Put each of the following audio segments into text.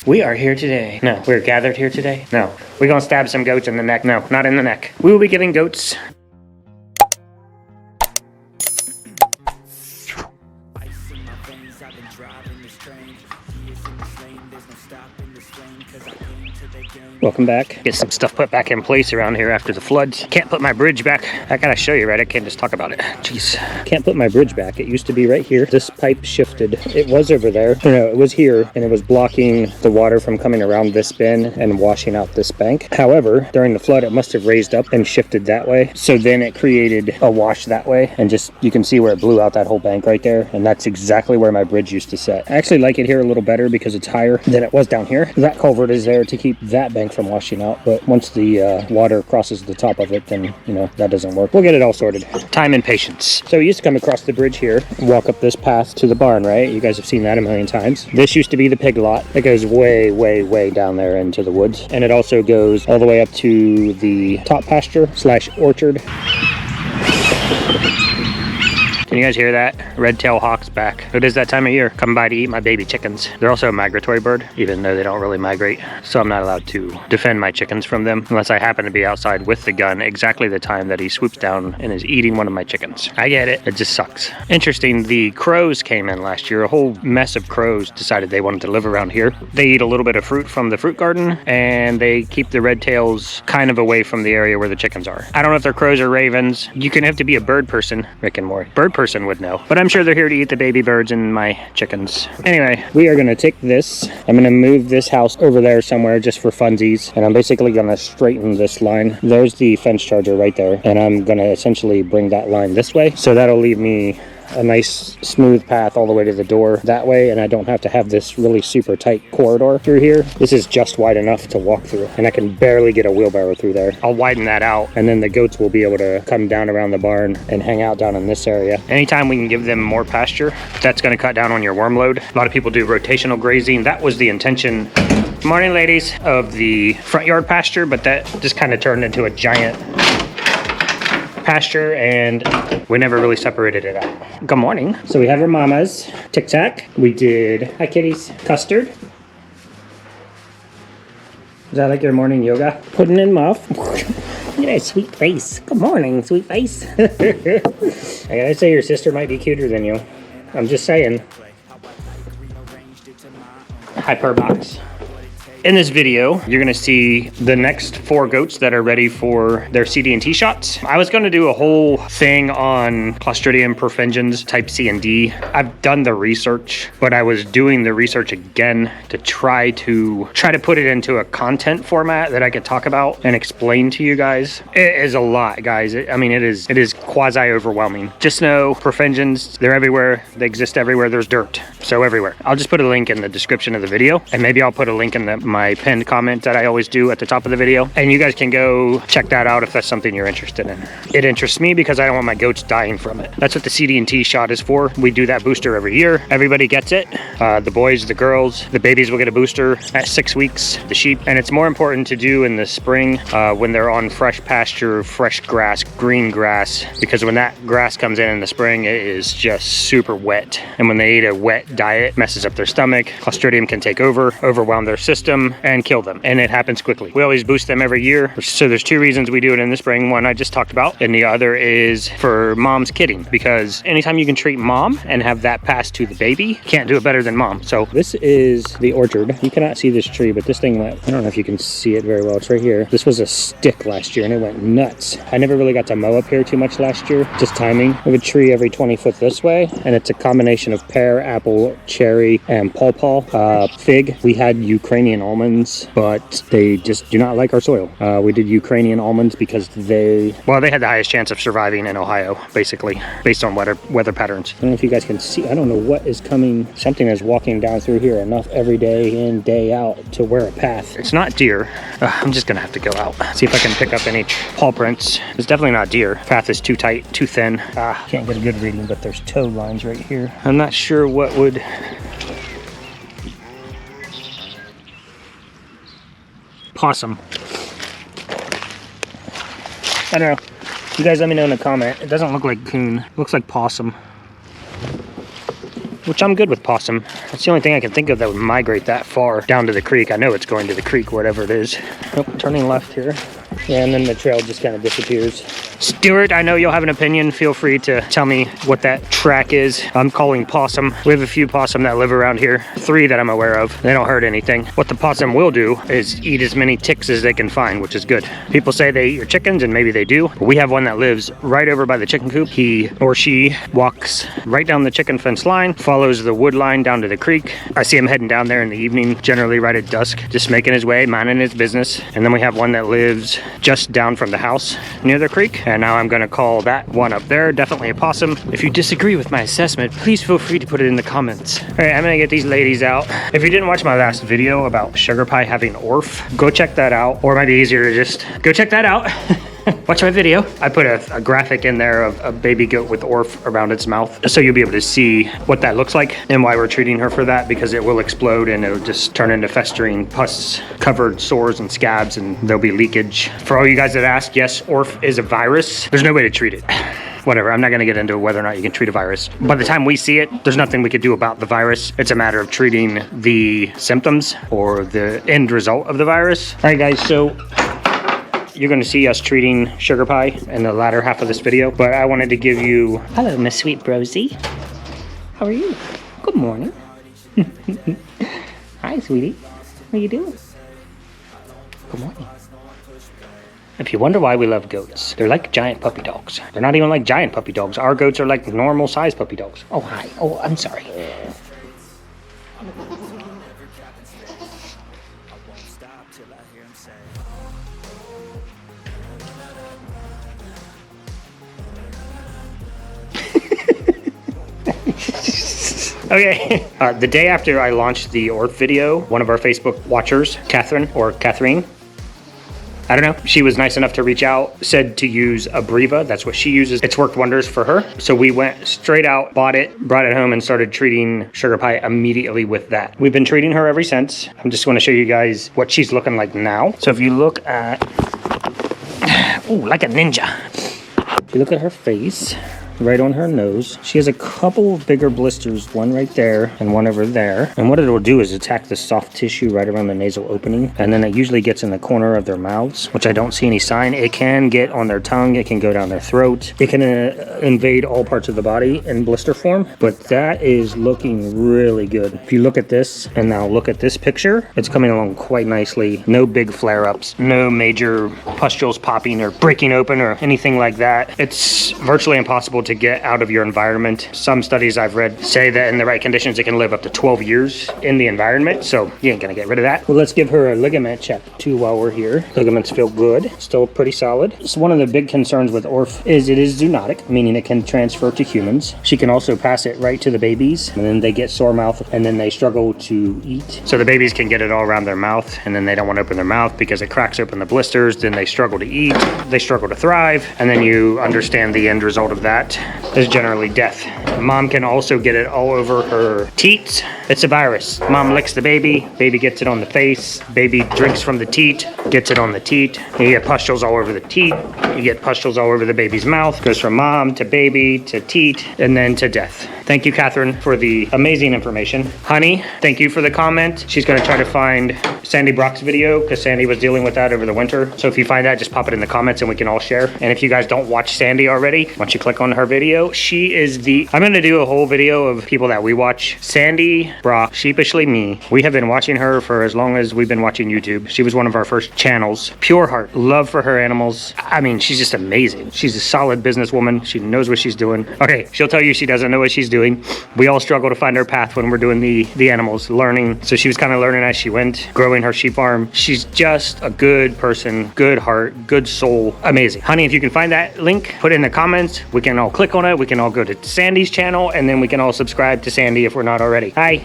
We are here today. No, we're gathered here today. No, we're gonna stab some goats in the neck. No, not in the neck. We will be giving goats. Welcome back. Get some stuff put back in place around here after the floods. Can't put my bridge back. I gotta show you, right? I can't just talk about it. Jeez. Can't put my bridge back. It used to be right here. This pipe shifted. It was over there. No, it was here, and it was blocking the water from coming around this bend and washing out this bank. However, during the flood, it must have raised up and shifted that way. So then it created a wash that way, and just, you can see where it blew out that whole bank right there, and that's exactly where my bridge used to set. I actually like it here a little better because it's higher than it was down here. That culvert is there to keep that bank from washing out, but once the water crosses the top of it, then, you know, that doesn't work. We'll get it all sorted. Time and patience. So we used to come across the bridge here and walk up this path to the barn, right? You guys have seen that a million times. This used to be the pig lot. It goes way, way, way down there into the woods, and it also goes all the way up to the top pasture / orchard. Can you guys hear that? Red-tailed hawk's back. It is that time of year. Come by to eat my baby chickens. They're also a migratory bird, even though they don't really migrate. So I'm not allowed to defend my chickens from them unless I happen to be outside with the gun exactly the time that he swoops down and is eating one of my chickens. I get it. It just sucks. Interesting, the crows came in last year. A whole mess of crows decided they wanted to live around here. They eat a little bit of fruit from the fruit garden, and they keep the red tails kind of away from the area where the chickens are. I don't know if they're crows or ravens. You can have to be a bird person. Rick and Morty. Bird person would know, but I'm sure they're here to eat the baby birds and my chickens. Anyway, we are going to take this. I'm going to move this house over there somewhere just for funsies, and I'm basically going to straighten this line. There's the fence charger right there, and I'm going to essentially bring that line this way, so that'll leave me a nice smooth path all the way to the door that way, and I don't have to have this really super tight corridor through here. This is just wide enough to walk through, and I can barely get a wheelbarrow through there. I'll widen that out, and then the goats will be able to come down around the barn and hang out down in this area. Anytime we can give them more pasture, that's going to cut down on your worm load. A lot of people do rotational grazing. That was the intention, morning ladies, of the front yard pasture, but that just kind of turned into a giant pasture, and we never really separated it out. Good morning. So we have our mamas. Tic Tac. We did, hi kitties, custard. Is that like your morning yoga? Pudding and muff. Look at that sweet face. Good morning, sweet face. I gotta say, your sister might be cuter than you. I'm just saying. Hyper box. In this video, you're gonna see the next 4 goats that are ready for their Cd&T shots. I was gonna do a whole thing on Clostridium perfringens type C and D. I've done the research, but I was doing the research again to try to put it into a content format that I could talk about and explain to you guys. It is a lot, guys. I mean, it is quasi overwhelming. Just know perfringens, they're everywhere. They exist everywhere. There's dirt, so everywhere. I'll just put a link in the description of the video, and maybe I'll put a link in my pinned comment that I always do at the top of the video, and you guys can go check that out if that's something you're interested in. It interests me because I don't want my goats dying from it. That's what the Cd&T shot is for. We do that booster every year. Everybody gets it. The boys, the girls, the babies will get a booster at 6 weeks, the sheep, and it's more important to do in the spring when they're on fresh pasture, fresh grass, green grass, because when that grass comes in the spring, it is just super wet, and when they eat a wet diet, messes up their stomach. Clostridium can take over, overwhelm their system, and kill them, and it happens quickly. We always boost them every year. So there's 2 reasons we do it in the spring. One I just talked about, and the other is for mom's kidding, because anytime you can treat mom and have that pass to the baby, can't do it better than mom. So this is the orchard. You cannot see this tree, but this thing went, I don't know if you can see it very well. It's right here. This was a stick last year, and it went nuts. I never really got to mow up here too much last year, just timing. We have a tree every 20 foot this way, and it's a combination of pear, apple, cherry, and pawpaw. Fig. We had Ukrainian almonds, but they just do not like our soil. We did Ukrainian almonds because they had the highest chance of surviving in Ohio, basically, based on weather patterns. I don't know if you guys can see. I don't know what is coming. Something is walking down through here enough every day in, day out to wear a path. It's not deer. I'm just gonna have to go out, see if I can pick up any paw prints. It's definitely not deer. Path is too tight, too thin. Can't get a good reading, but there's toe lines right here. I'm not sure what would... Possum. I don't know. You guys let me know in the comment. It doesn't look like coon. It looks like possum. which I'm good with possum. That's the only thing I can think of that would migrate that far down to the creek. I know it's going to the creek, whatever it is. Oh, turning left here. Yeah, and then the trail just kind of disappears. Stuart, I know you'll have an opinion. Feel free to tell me what that track is. I'm calling possum. We have a few possum that live around here. 3 that I'm aware of. They don't hurt anything. What the possum will do is eat as many ticks as they can find, which is good. People say they eat your chickens, and maybe they do. But we have one that lives right over by the chicken coop. He or she walks right down the chicken fence line, follows the wood line down to the creek. I see him heading down there in the evening, generally right at dusk, just making his way, minding his business. And then we have one that lives just down from the house near the creek. And now I'm gonna call that one up there definitely a possum. If you disagree with my assessment, please feel free to put it in the comments. All right, I'm gonna get these ladies out. If you didn't watch my last video about sugar pie having ORF, go check that out. Or it might be easier to just go check that out. Watch my video. I put a graphic in there of a baby goat with ORF around its mouth, so you'll be able to see what that looks like and why we're treating her for that, because it will explode and it'll just turn into festering pus covered sores and scabs, and there'll be leakage. For all you guys that ask, yes, ORF is a virus. There's no way to treat it. Whatever, I'm not gonna get into whether or not you can treat a virus. By the time we see it, there's nothing we could do about the virus. It's a matter of treating the symptoms or the end result of the virus. All right guys, so you're going to see us treating sugar pie in the latter half of this video, but I wanted to give you... Hello, Miss Sweet Brosie. How are you? Good morning. Hi, sweetie. How you doing? Good morning. If you wonder why we love goats, they're like giant puppy dogs. They're not even like giant puppy dogs. Our goats are like normal size puppy dogs. Oh, hi. Oh, I'm sorry. Okay, the day after I launched the ORF video, one of our Facebook watchers, Catherine, I don't know, she was nice enough to reach out, said to use Abreva. That's what she uses. It's worked wonders for her. So we went straight out, bought it, brought it home, and started treating sugar pie immediately with that. We've been treating her ever since. I'm just going to show you guys what she's looking like now. So if you look at, oh, like a ninja. If you look at her face, right on her nose, she has a couple of bigger blisters, one right there and one over there. And what it will do is attack the soft tissue right around the nasal opening, and then it usually gets in the corner of their mouths, which I don't see any sign. It can get on their tongue, it can go down their throat, it can invade all parts of the body in blister form, but that is looking really good. If you look at this and now look at this picture, it's coming along quite nicely. No big flare-ups, no major pustules popping or breaking open or anything like that. It's virtually impossible to get out of your environment. Some studies I've read say that in the right conditions it can live up to 12 years in the environment, so you ain't gonna get rid of that. Well, let's give her a ligament check too while we're here. Ligaments feel good, still pretty solid. So one of the big concerns with ORF is it is zoonotic, meaning it can transfer to humans. She can also pass it right to the babies, and then they get sore mouth, and then they struggle to eat. So the babies can get it all around their mouth, and then they don't want to open their mouth because it cracks open the blisters. Then they struggle to eat, they struggle to thrive, and then you understand the end result of that is generally death. Mom can also get it all over her teat. It's a virus. Mom licks the baby, baby gets it on the face, baby drinks from the teat, gets it on the teat. You get pustules all over the teat, you get pustules all over the baby's mouth. Goes from mom to baby to teat and then to death. Thank you, Catherine, for the amazing information. Honey, thank you for the comment. She's gonna try to find Sandy Brock's video because Sandy was dealing with that over the winter. So if you find that, just pop it in the comments and we can all share. And if you guys don't watch Sandy already, once you click on her video, she is I'm gonna do a whole video of people that we watch. Sandy Brock, sheepishly me. We have been watching her for as long as we've been watching YouTube. She was one of our first channels. Pure heart, love for her animals. I mean, she's just amazing. She's a solid businesswoman. She knows what she's doing. Okay, she'll tell you she doesn't know what she's doing. We all struggle to find our path when we're doing the animals, learning. So she was kind of learning as she went, growing her sheep farm. She's just a good person, good heart, good soul. Amazing. Honey, if you can find that link, put it in the comments. We can all click on it. We can all go to Sandy's channel, and then we can all subscribe to Sandy if we're not already. Hi.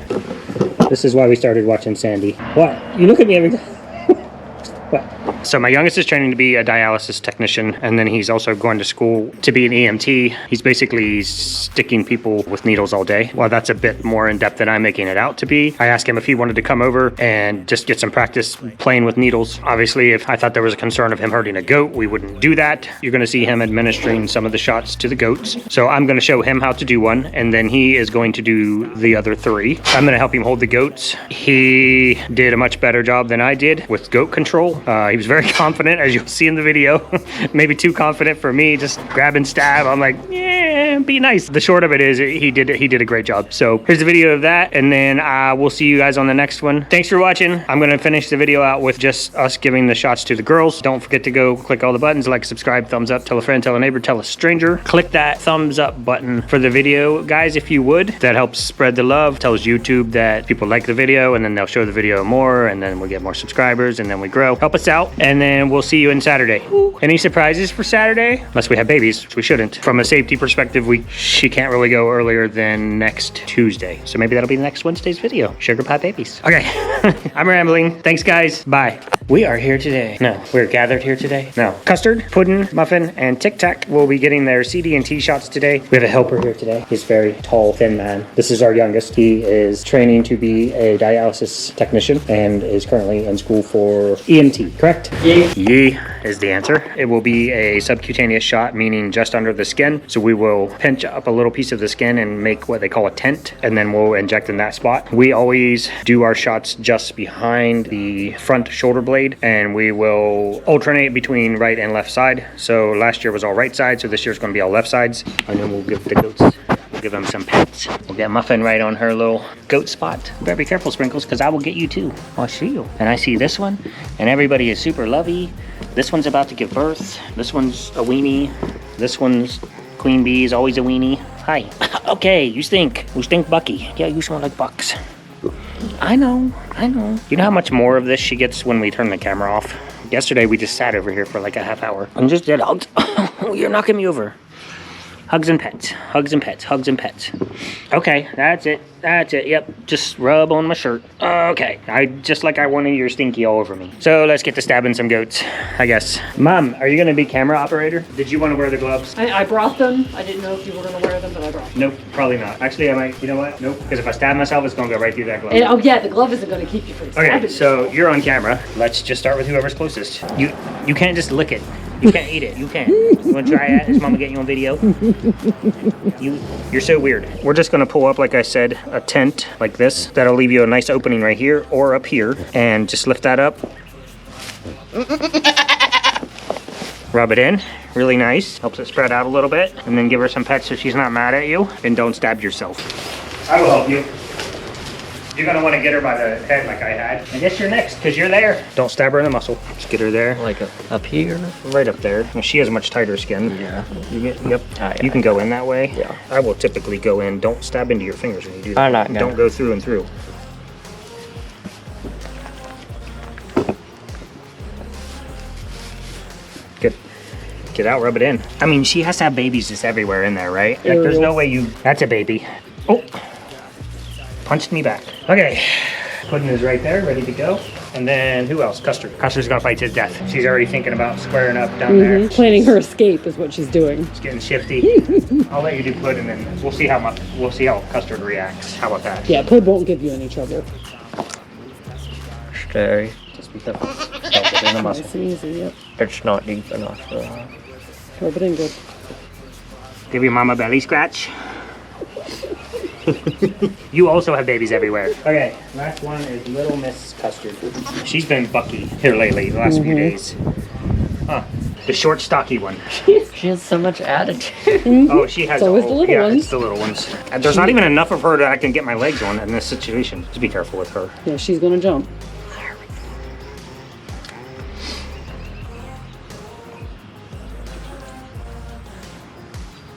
This is why we started watching Sandy. What? You look at me every time. What? So my youngest is training to be a dialysis technician, and then he's also going to school to be an EMT. He's basically sticking people with needles all day. Well, that's a bit more in depth than I'm making it out to be. I asked him if he wanted to come over and just get some practice playing with needles. Obviously, if I thought there was a concern of him hurting a goat, we wouldn't do that. You're going to see him administering some of the shots to the goats. So I'm going to show him how to do one, and then he is going to do the other 3. I'm going to help him hold the goats. He did a much better job than I did with goat control. He was very confident, as you'll see in the video. Maybe too confident for me, just grab and stab. I'm like, yeah, be nice. The short of it is he did a great job. So here's the video of that, and then we'll see you guys on the next one. Thanks for watching. I'm going to finish the video out with just us giving the shots to the girls. Don't forget to go click all the buttons, like, subscribe, thumbs up, tell a friend, tell a neighbor, tell a stranger. Click that thumbs up button for the video, guys, if you would. That helps spread the love, tells YouTube that people like the video, and then they'll show the video more, and then we'll get more subscribers, and then we grow. Help us out, and then we'll see you in Saturday. Any surprises for Saturday? Unless we have babies, which we shouldn't. From a safety perspective, she can't really go earlier than next Tuesday. So maybe that'll be next Wednesday's video. Sugar pie babies. Okay, I'm rambling. Thanks, guys. Bye. We are here today. No, we're gathered here today. No. Custard, pudding, muffin, and Tic Tac will be getting their CD&T shots today. We have a helper here today. He's a very tall, thin man. This is our youngest. He is training to be a dialysis technician and is currently in school for EMT, correct? Yeah. Yeah is the answer. It will be a subcutaneous shot, meaning just under the skin. So we will pinch up a little piece of the skin and make what they call a tent, and then we'll inject in that spot. We always do our shots just behind the front shoulder blade, and we will alternate between right and left side. So last year was all right side, so this year's going to be all left sides. And then we'll give the goats, we'll give them some pets. We'll get Muffin right on her little goat spot. Better be careful, Sprinkles, because I will get you too. I see you. And I see this one, and everybody is super lovey. This one's about to give birth. This one's a weenie. This one's Queen Bee is always a weenie. Hi. Okay, you stink. You stink, Bucky. Yeah, you smell like bucks. I know. You know how much more of this she gets when we turn the camera off? Yesterday, we just sat over here for like a half hour and just did hugs. You're knocking me over. Hugs and pets, hugs and pets, hugs and pets. Okay, that's it. Yep, just rub on my shirt. Okay, just like I wanted your stinky all over me. So let's get to stabbing some goats, I guess. Mom, are you gonna be camera operator? Did you want to wear the gloves? I brought them. I didn't know if you were gonna wear them, but I brought them. Nope, probably not. Actually, I might. You know what? Nope, because if I stab myself, it's gonna go right through that glove. And, oh yeah, the glove isn't gonna keep you from stabbing. Okay, so you're on camera. Let's just start with whoever's closest. You can't just lick it. You can't eat it. You can't. You want to try it? Is Mama getting you on video? You're so weird. We're just going to pull up, like I said, a tent like this. That'll leave you a nice opening right here or up here. And just lift that up. Rub it in. Really nice. Helps it spread out a little bit. And then give her some pets so she's not mad at you. And don't stab yourself. I will help you. You're going to want to get her by the head like I had. I guess you're next, because you're there. Don't stab her in the muscle. Just get her there. Like up here? Right up there. Well, she has a much tighter skin. Yeah. Yep. Yeah. You can go in that way. Yeah. I will typically go in. Don't stab into your fingers when you do that. I'm not gonna. Don't go through and through. Good. Get out, rub it in. I mean, she has to have babies just everywhere in there, right? Like, there's no way you... That's a baby. Oh. Punched me back. Okay, pudding is right there, ready to go. And then who else? Custard. Custard's gonna fight to death. She's already thinking about squaring up down there. Planning her escape is what she's doing. It's getting shifty. I'll let you do pudding, and we'll see how Custard reacts. How about that? Yeah, Pud won't give you any trouble. Stay. Just be careful. Don't get in the muscle. Nice and easy, yep. It's not deep enough. Rub it in good. Give your mama a belly scratch. You also have babies everywhere. Okay, last one is Little Miss Custard. She's been Bucky here lately, the last few days. Huh. The short, stocky one. She has so much attitude. Oh, she has. It's always the little ones. It's the little ones. And there's not even enough of her that I can get my legs on in this situation. Just be careful with her. Yeah, she's gonna jump.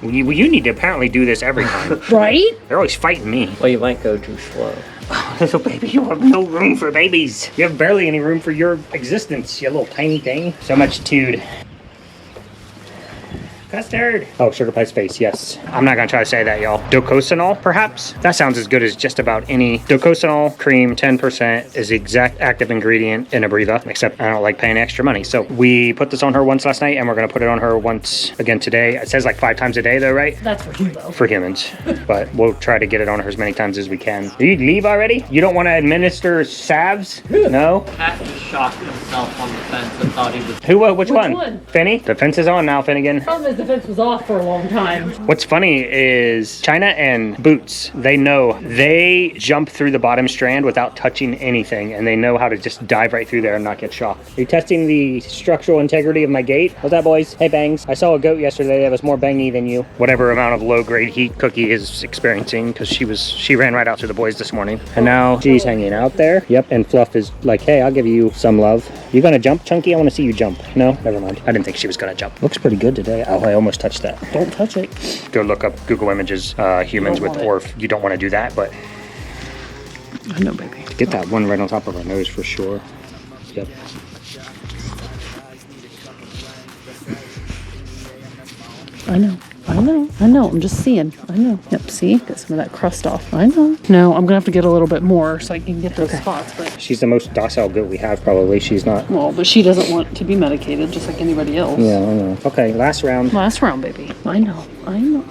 You need to apparently do this every time. Right? They're always fighting me. Well, you might go too slow. Oh, little baby, you have no room for babies. You have barely any room for your existence, you little tiny thing. So much tude. Custard. Oh, sugar pie's face, yes. I'm not gonna try to say that, y'all. Docosahol, perhaps? That sounds as good as just about any. Docosahol cream, 10% is the exact active ingredient in Abreva, except I don't like paying extra money. So we put this on her once last night, and we're gonna put it on her once again today. It says like 5 times a day though, right? That's for you, though. For humans. But we'll try to get it on her as many times as we can. Do you leave already? You don't want to administer salves? No? Pat just shocked himself on the fence and thought he was. Which one? one? Finny? The fence is on now, Finnegan. Problem is the fence was off for a long time. What's funny is China and Boots, they know they jump through the bottom strand without touching anything, and they know how to just dive right through there and not get shocked. Are you testing the structural integrity of my gate? What's that, boys? Hey, Bangs. I saw a goat yesterday that was more bangy than you. Whatever amount of low-grade heat Cookie is experiencing, because she ran right out to the boys this morning. And now she's hanging out there. Yep, and Fluff is like, hey, I'll give you some love. You gonna jump, Chunky? I want to see you jump. No? Never mind. I didn't think she was gonna jump. Looks pretty good today. Oh, I almost touched that. Don't touch it. Go look up Google Images, humans with ORF. You don't want to do that, but I know, baby. get that one right on top of our nose for sure. Yep. I know. I'm just seeing. I know. Yep, see? Get some of that crust off. I know. No, I'm gonna have to get a little bit more so I can get those spots, but She's the most docile goat we have, probably. She's not. well, but she doesn't want to be medicated just like anybody else. Yeah, I know. Okay, last round. Last round, baby. I know, honey.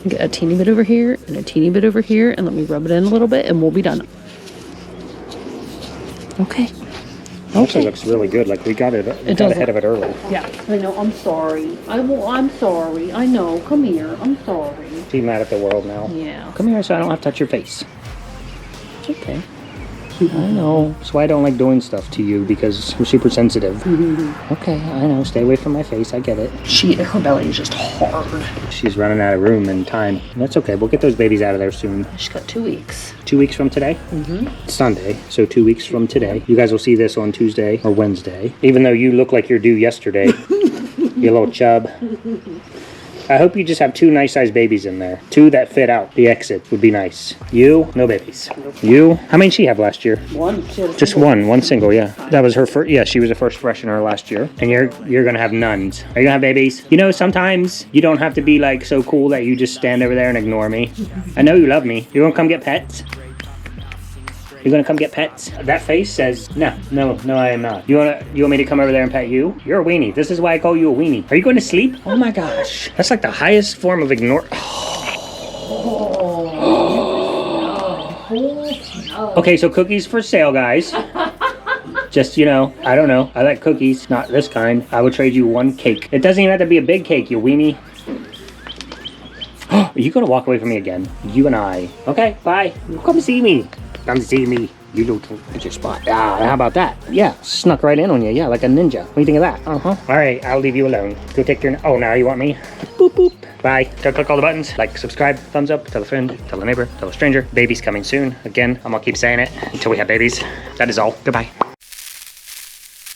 Get a teeny bit over here and a teeny bit over here, and let me rub it in a little bit, and we'll be done. Okay. Actually looks really good. Like we got got does ahead of it early. Yeah, I know. I'm sorry. I'm sorry. I know. Come here. I'm sorry. She's mad at the world now. Yeah. Come here so I don't have to touch your face. It's okay. I know. That's why I don't like doing stuff to you, because I'm super sensitive. Okay, I know. Stay away from my face. I get it. Her belly is just hard. She's running out of room and time. That's okay. We'll get those babies out of there soon. She's got 2 weeks. 2 weeks from today? Sunday. So 2 weeks from today. You guys will see this on Tuesday or Wednesday. Even though you look like you're due yesterday. You little chub. I hope you just have 2 nice sized babies in there. 2 that fit out. The exit would be nice. You, no babies. You, how many did she have last year? One. Just one single, yeah. That was her first, yeah, she was a first freshener last year. And you're gonna have nuns. Are you gonna have babies? You know, sometimes you don't have to be like so cool that you just stand over there and ignore me. I know you love me. You wanna come get pets? You're gonna come get pets? That face says, no, I am not. You want me to come over there and pet you? You're a weenie. This is why I call you a weenie. Are you going to sleep? Oh my gosh. That's like the highest form of ignore. Okay, so cookies for sale, guys. Just, you know, I don't know. I like cookies, not this kind. I would trade you 1 cake. It doesn't even have to be a big cake, you weenie. Are you gonna walk away from me again? You and I. Okay, bye. Come see me. Come see me. You little at your spot. Ah, how about that? Yeah, snuck right in on you. Yeah, like a ninja. What do you think of that? All right, I'll leave you alone. Go take your. Oh, now you want me? Boop boop. Bye. Don't click all the buttons. Like, subscribe, thumbs up, tell a friend, tell a neighbor, tell a stranger. Baby's coming soon. Again, I'm gonna keep saying it until we have babies. That is all. Goodbye.